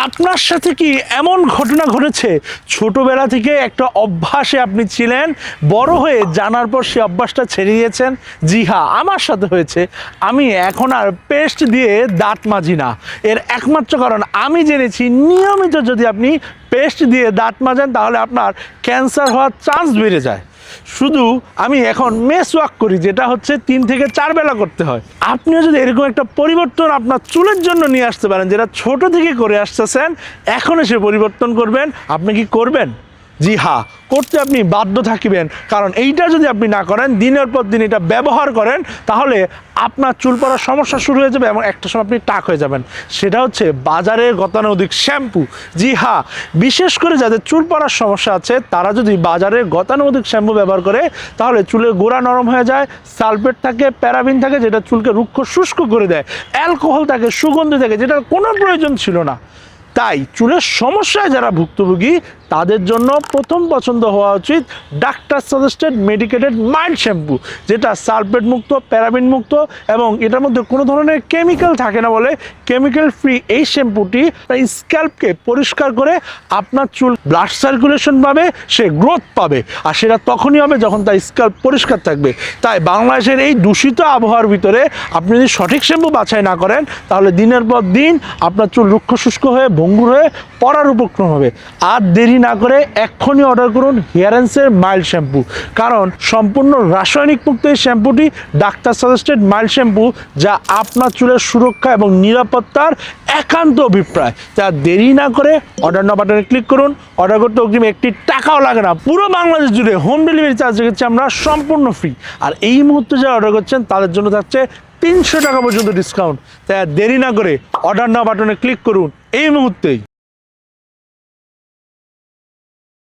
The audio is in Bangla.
আপনার সাথে কি এমন ঘটনা ঘটেছে ছোটবেলা থেকে একটা অভ্যাসে আপনি ছিলেন, বড় হয়ে জানার পর সেই অভ্যাসটা ছেড়ে দিয়েছেন? জি হ্যাঁ, আমার সাথে হয়েছে। আমি এখন আর পেস্ট দিয়ে দাঁত মাজি না। এর একমাত্র কারণ আমি জেনেছি নিয়মিত যদি আপনি পেস্ট দিয়ে দাঁত মাজেন তাহলে আপনার ক্যান্সার হওয়ার চান্স বেড়ে যায়। শুধু আমি এখন মেস ওয়াক করি, যেটা হচ্ছে 3 থেকে 4 বেলা করতে হয়। আপনিও যদি এরকম একটা পরিবর্তন আপনার চুলের জন্য নিয়ে আসতে পারেন, যেটা ছোট থেকে করে আসতেছেন, এখন এসে পরিবর্তন করবেন, আপনি কি করবেন? জি হ্যাঁ, করতে আপনি বাধ্য থাকিবেন। কারণ এইটা যদি আপনি না করেন, দিনের পর দিন এটা ব্যবহার করেন, তাহলে আপনার চুল পড়ার সমস্যা শুরু হয়ে যাবে এবং একটা সময় আপনি টাক হয়ে যাবেন। সেটা হচ্ছে বাজারে গতানুগতিক শ্যাম্পু। জি হ্যাঁ, বিশেষ করে যাদের চুল পড়ার সমস্যা আছে তারা যদি বাজারে গতানুগতিক শ্যাম্পু ব্যবহার করে, তাহলে চুলের গোড়া নরম হয়ে যায়। সালফেট থাকে, প্যারাবিন থাকে, যেটা চুলকে রুক্ষ শুষ্ক করে দেয়। অ্যালকোহল থাকে, সুগন্ধি থাকে, যেটার কোনো প্রয়োজন ছিল না। তাই চুলের সমস্যায় যারা ভুক্তভোগী তাদের জন্য প্রথম পছন্দ হওয়া উচিত doctor suggested medicated mild shampoo, যেটা সালফেট মুক্ত, প্যারাবিন মুক্ত এবং এটার মধ্যে কোনো ধরনের কেমিক্যাল থাকে না বলে কেমিক্যাল ফ্রি এই শ্যাম্পুটি স্ক্যাল্পকে পরিষ্কার করে আপনার চুল ব্লাড সার্কুলেশন পাবে, সে গ্রোথ পাবে। আর সেটা তখনই হবে যখন তার স্ক্যাল্প পরিষ্কার থাকবে। তাই বাংলাদেশের এই দূষিত আবহাওয়ার ভিতরে আপনি যদি সঠিক শ্যাম্পু বাছাই না করেন, তাহলে দিনের পর দিন আপনার চুল রুক্ষ শুষ্ক হয়ে ভঙ্গুর হয়ে পড়ার উপক্রম হবে। আর দেরি না করে এক্ষুনি অর্ডার করুন হেয়ারেন্সের মাইল্ড শ্যাম্পু, কারণ সম্পূর্ণ রাসায়নিক মুক্ত এই শ্যাম্পুটি ডাক্তার সাজেস্টেড মাইল্ড শ্যাম্পু, যা আপনার চুলের সুরক্ষা এবং নিরাপত্তার একান্ত অভিপ্রায়। তা দেরি না করে অর্ডার নাও বাটনে ক্লিক করুন। অর্ডার করতে অগ্রিম 1 টাকাও লাগে না। পুরো বাংলাদেশ জুড়ে হোম ডেলিভারি চার্জ রেখেছি আমরা সম্পূর্ণ ফ্রি। আর এই মুহূর্তে যারা অর্ডার করছেন তাদের জন্য থাকছে 300 টাকা পর্যন্ত ডিসকাউন্ট। তাই দেরি না করে অর্ডার নাও বাটনে ক্লিক করুন এই মুহূর্তেই।